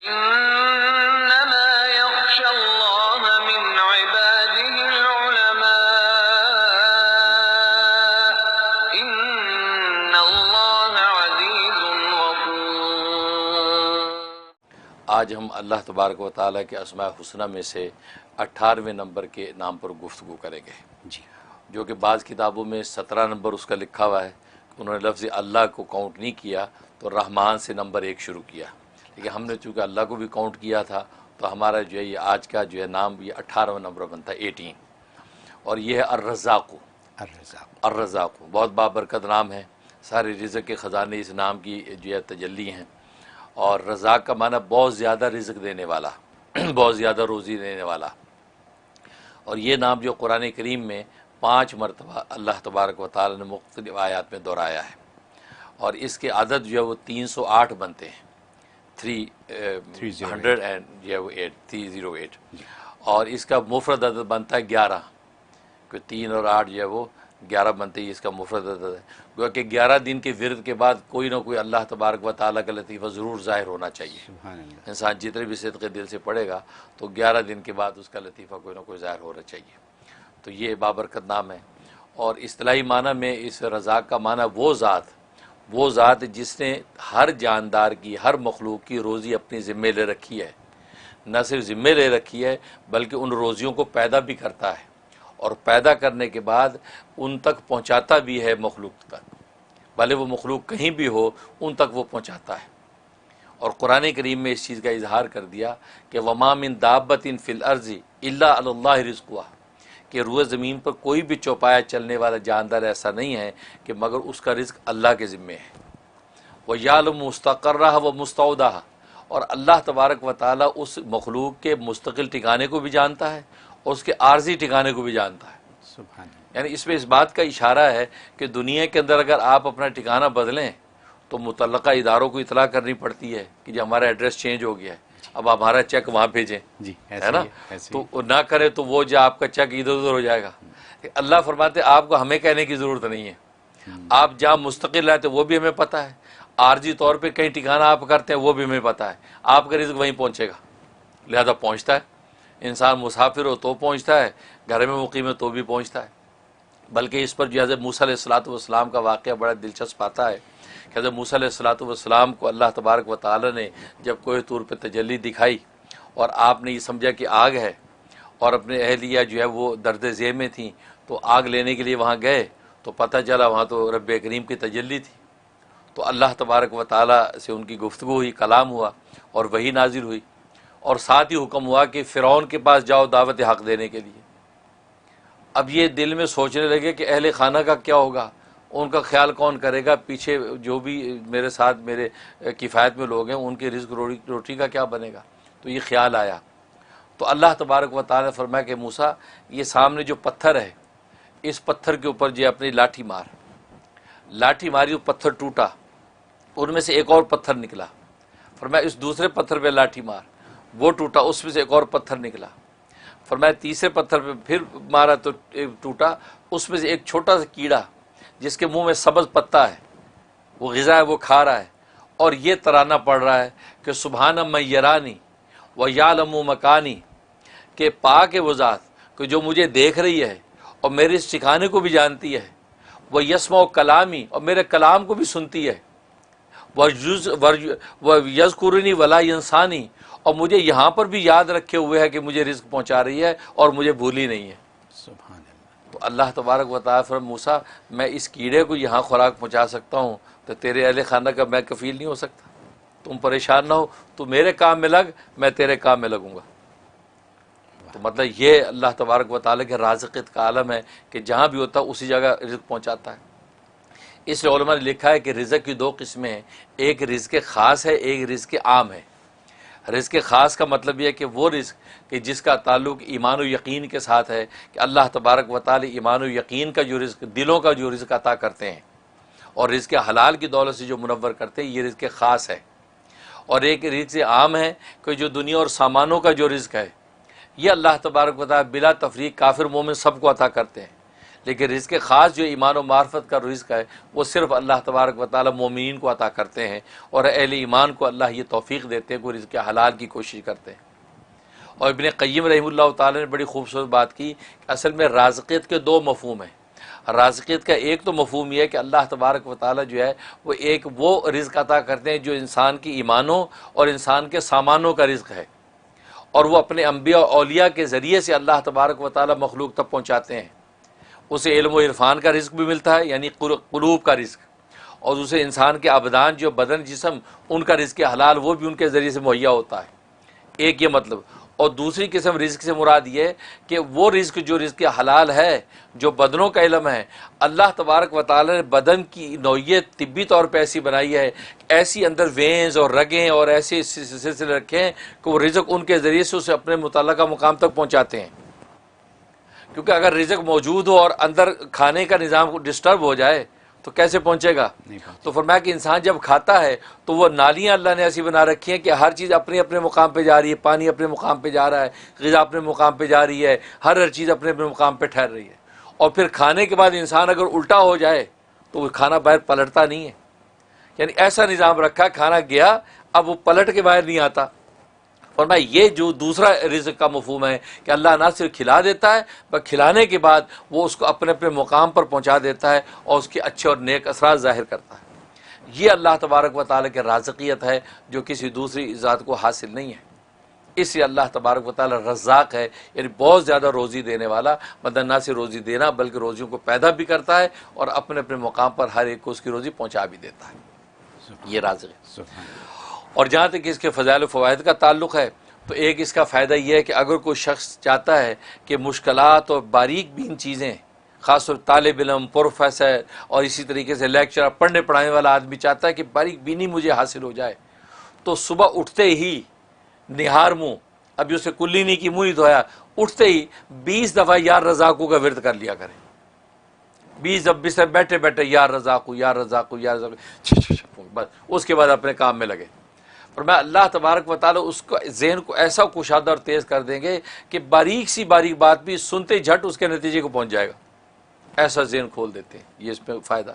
إنما يخشى الله من عباده العلماء إن الله عزيز غفور۔ آج ہم اللہ تبارک و تعالیٰ کے اسماء حسنہ میں سے 18ویں نمبر کے نام پر گفتگو کریں گے، جو کہ بعض کتابوں میں 17 نمبر اس کا لکھا ہوا ہے۔ انہوں نے لفظ اللہ کو کاؤنٹ نہیں کیا تو رحمان سے نمبر 1 شروع کیا، لیکن ہم نے چونکہ اللہ کو بھی کاؤنٹ کیا تھا تو ہمارا جو ہے یہ آج کا جو ہے نام یہ 18واں نمبر بنتا ہے 18، اور یہ ہے الرزاق۔ الرزاق بہت بابرکت نام ہے، سارے رزق کے خزانے اس نام کی جو ہے تجلی ہیں، اور رزاق کا معنی بہت زیادہ رزق دینے والا، بہت زیادہ روزی دینے والا۔ اور یہ نام جو قرآن کریم میں 5 مرتبہ اللہ تبارک و تعالی نے مختلف آیات میں دہرایا ہے، اور اس کے عدد جو ہے وہ 308 بنتے ہیں، 308، اور اس کا مفرد عدد بنتا ہے 11، کہ 3 اور 8 جو ہے وہ 11 بنتے ہی اس کا مفرد عدد ہے۔ گویا کہ 11 دن کے ورد کے بعد کوئی نہ کوئی اللہ تبارک و تعالیٰ کا لطیفہ ضرور ظاہر ہونا چاہیے۔ انسان جتنے بھی صدقے دل سے پڑھے گا تو 11 دن کے بعد اس کا لطیفہ کوئی نہ کوئی ظاہر ہونا چاہیے۔ تو یہ بابرکت نام ہے، اور اصطلاحی معنی میں اس رزاق کا معنی وہ ذات جس نے ہر جاندار کی، ہر مخلوق کی روزی اپنی ذمے لے رکھی ہے، نہ صرف ذمے لے رکھی ہے بلکہ ان روزیوں کو پیدا بھی کرتا ہے، اور پیدا کرنے کے بعد ان تک پہنچاتا بھی ہے مخلوق تک، بھلے وہ مخلوق کہیں بھی ہو ان تک وہ پہنچاتا ہے۔ اور قرآن کریم میں اس چیز کا اظہار کر دیا کہ وما من دابۃ فی الارض الا علی اللہ رزقها، کہ روئے زمین پر کوئی بھی چوپایا چلنے والا جاندار ایسا نہیں ہے کہ مگر اس کا رزق اللہ کے ذمے ہے۔ وَيَعْلَمُ مُسْتَقَرَّهَا وَمُسْتَوْدَهَا، اور اللہ تبارک و تعالیٰ اس مخلوق کے مستقل ٹھکانے کو بھی جانتا ہے اور اس کے عارضی ٹھکانے کو بھی جانتا ہے۔ یعنی اس میں اس بات کا اشارہ ہے کہ دنیا کے اندر اگر آپ اپنا ٹھکانہ بدلیں تو متعلقہ اداروں کو اطلاع کرنی پڑتی ہے کہ جو ہمارا ایڈریس چینج ہو گیا ہے، اب ہمارا چیک وہاں بھیجیں، ہے نا؟ تو نہ کرے تو وہ جو آپ کا چیک ادھر ادھر ہو جائے گا۔ اللہ فرماتے آپ کو ہمیں کہنے کی ضرورت نہیں ہے، آپ جہاں مستقل رہتے وہ بھی ہمیں پتہ ہے، عارضی طور پہ کہیں ٹھکانہ آپ کرتے ہیں وہ بھی ہمیں پتہ ہے، آپ کا رزق وہیں پہنچے گا، لہذا پہنچتا ہے۔ انسان مسافر ہو تو پہنچتا ہے، گھر میں مقیم ہے تو بھی پہنچتا ہے۔ بلکہ اس پر جو حضرت موسیٰ علیہ السلام کا واقعہ بڑا دلچسپ آتا ہے کہ حضرت موسیٰ علیہ السلام کو اللہ تبارک و تعالی نے جب کوہ طور پہ تجلی دکھائی اور آپ نے یہ سمجھا کہ آگ ہے، اور اپنے اہلیہ جو ہے وہ درد ذیل میں تھیں تو آگ لینے کے لیے وہاں گئے تو پتہ چلا وہاں تو رب کریم کی تجلی تھی، تو اللہ تبارک و تعالی سے ان کی گفتگو ہوئی، کلام ہوا اور وحی نازل ہوئی، اور ساتھ ہی حکم ہوا کہ فرعون کے پاس جاؤ دعوت حق دینے کے لیے۔ اب یہ دل میں سوچنے لگے کہ اہل خانہ کا کیا ہوگا، ان کا خیال کون کرے گا، پیچھے جو بھی میرے ساتھ میرے کفایت میں لوگ ہیں ان کے رزق روٹی کا کیا بنے گا۔ تو یہ خیال آیا تو اللہ تبارک و تعالی نے فرمایا کہ موسیٰ یہ سامنے جو پتھر ہے اس پتھر کے اوپر جو اپنی لاٹھی ماری، وہ پتھر ٹوٹا، ان میں سے ایک اور پتھر نکلا، فرمایا اس دوسرے پتھر پہ لاٹھی مار، وہ ٹوٹا، اس میں سے ایک اور پتھر نکلا، فرمایا تیسرے پتھر پہ پھر مارا تو ٹوٹا، اس میں سے ایک چھوٹا سا کیڑا جس کے منہ میں سبز پتا ہے، وہ غذا ہے وہ کھا رہا ہے، اور یہ ترانہ پڑھ رہا ہے کہ سبحان من یرانی ویعلم مکانی، کہ پاک ہے وہ ذات کہ جو مجھے دیکھ رہی ہے اور میرے اس ٹھکانے کو بھی جانتی ہے، وہ یسمع کلامی، اور میرے کلام کو بھی سنتی ہے، وَيَذْكُرُنِي وَلَا يَنْسَانِي، اور مجھے یہاں پر بھی یاد رکھے ہوئے ہے کہ مجھے رزق پہنچا رہی ہے اور مجھے بھولی نہیں ہے۔ سبحان اللہ۔ تو اللہ تبارک و تعالیٰ فرمایا موسیٰ میں اس کیڑے کو یہاں خوراک پہنچا سکتا ہوں تو تیرے اہل خانہ کا میں کفیل نہیں ہو سکتا، تم پریشان نہ ہو، تو میرے کام میں لگ، میں تیرے کام میں لگوں گا۔ تو مطلب یہ اللہ تبارک و تعالیٰ کے رازقیت کا عالم ہے کہ جہاں بھی ہوتا ہے اسی جگہ رزق پہنچاتا ہے۔ اس لیے علماء نے لکھا ہے کہ رزق کی 2 قسمیں ہیں، ایک رزق خاص ہے، ایک رزق عام ہے۔ رزق خاص کا مطلب یہ ہے کہ وہ رزق کہ جس کا تعلق ایمان و یقین کے ساتھ ہے، کہ اللہ تبارک و تعالی ایمان و یقین کا جو رزق، دلوں کا جو رزق عطا کرتے ہیں اور رزق حلال کی دولت سے جو منور کرتے ہیں، یہ رزق خاص ہے۔ اور ایک رزق عام ہے کہ جو دنیا اور سامانوں کا جو رزق ہے، یہ اللہ تبارک و تعالی بلا تفریق کافر مومن سب کو عطا کرتے ہیں، لیکن رزق خاص جو ایمان و معرفت کا رزق ہے وہ صرف اللہ تبارک و تعالی مومنین کو عطا کرتے ہیں، اور اہل ایمان کو اللہ یہ توفیق دیتے ہیں کہ وہ رزق حلال کی کوشش کرتے ہیں۔ اور ابن قیم رحمہ اللہ تعالی نے بڑی خوبصورت بات کی کہ اصل میں رازقیت کے دو مفہوم ہیں۔ رازقیت کا ایک تو مفہوم یہ ہے کہ اللہ تبارک و تعالی جو ہے وہ رزق عطا کرتے ہیں جو انسان کی ایمانوں اور انسان کے سامانوں کا رزق ہے، اور وہ اپنے انبیاء اور اولیاء کے ذریعے سے اللہ تبارک و تعالی مخلوق تک پہنچاتے ہیں۔ اسے علم و عرفان کا رزق بھی ملتا ہے، یعنی قلوب کا رزق، اور اسے انسان کے ابدان جو بدن جسم ان کا رزق حلال وہ بھی ان کے ذریعے سے مہیا ہوتا ہے۔ ایک یہ مطلب، اور دوسری قسم رزق سے مراد یہ ہے کہ وہ رزق جو رزق حلال ہے، جو بدنوں کا علم ہے، اللہ تبارک و تعالی نے بدن کی نوعیت طبی طور پہ ایسی بنائی ہے، ایسی اندر وینز اور رگیں اور ایسے سلسلے رکھے ہیں کہ وہ رزق ان کے ذریعے سے اسے اپنے متعلقہ مقام تک پہنچاتے ہیں۔ کیونکہ اگر رزق موجود ہو اور اندر کھانے کا نظام ڈسٹرب ہو جائے تو کیسے پہنچے گا؟ تو فرمایا کہ انسان جب کھاتا ہے تو وہ نالیاں اللہ نے ایسی بنا رکھی ہیں کہ ہر چیز اپنے اپنے مقام پہ جا رہی ہے، پانی اپنے مقام پہ جا رہا ہے، غذا اپنے مقام پہ جا رہی ہے، ہر چیز اپنے اپنے مقام پہ ٹھہر رہی ہے۔ اور پھر کھانے کے بعد انسان اگر الٹا ہو جائے تو وہ کھانا باہر پلٹتا نہیں ہے، یعنی ایسا نظام رکھا کھانا گیا اب وہ پلٹ کے باہر نہیں آتا۔ فرمایا یہ جو دوسرا رزق کا مفہوم ہے کہ اللہ نہ صرف کھلا دیتا ہے بلکہ کھلانے کے بعد وہ اس کو اپنے اپنے مقام پر پہنچا دیتا ہے اور اس کے اچھے اور نیک اثرات ظاہر کرتا ہے۔ یہ اللہ تبارک و تعالی کی رازقیت ہے جو کسی دوسری ذات کو حاصل نہیں ہے۔ اس لیے اللہ تبارک و تعالی رزاق ہے، یعنی بہت زیادہ روزی دینے والا، مطلب نہ صرف روزی دینا بلکہ روزیوں کو پیدا بھی کرتا ہے اور اپنے اپنے مقام پر ہر ایک کو اس کی روزی پہنچا بھی دیتا ہے۔ یہ رازق ہے۔ اور جہاں تک اس کے فضائل و فوائد کا تعلق ہے تو ایک اس کا فائدہ یہ ہے کہ اگر کوئی شخص چاہتا ہے کہ مشکلات اور باریک بین چیزیں، خاص طور طالب علم، پروفیسر اور اسی طریقے سے لیکچرر، پڑھنے پڑھانے والا آدمی چاہتا ہے کہ باریک بینی مجھے حاصل ہو جائے، تو صبح اٹھتے ہی نہار منہ، ابھی اسے کلی نہیں کی، منہ نہیں دھویا، اٹھتے ہی 20 دفعہ یا رزاقو کا ورد کر لیا کرے۔ 20 دفعہ سے بیٹھے بیٹھے یا رزاقو یا رزاقو یا رزاقو، بس اس کے بعد اپنے کام میں لگے۔ اور میں اللہ تبارک و تعالی اس کو ذہن کو ایسا کشادہ اور تیز کر دیں گے کہ باریک سی باریک بات بھی سنتے جھٹ اس کے نتیجے کو پہنچ جائے گا، ایسا ذہن کھول دیتے ہیں۔ یہ اس میں فائدہ۔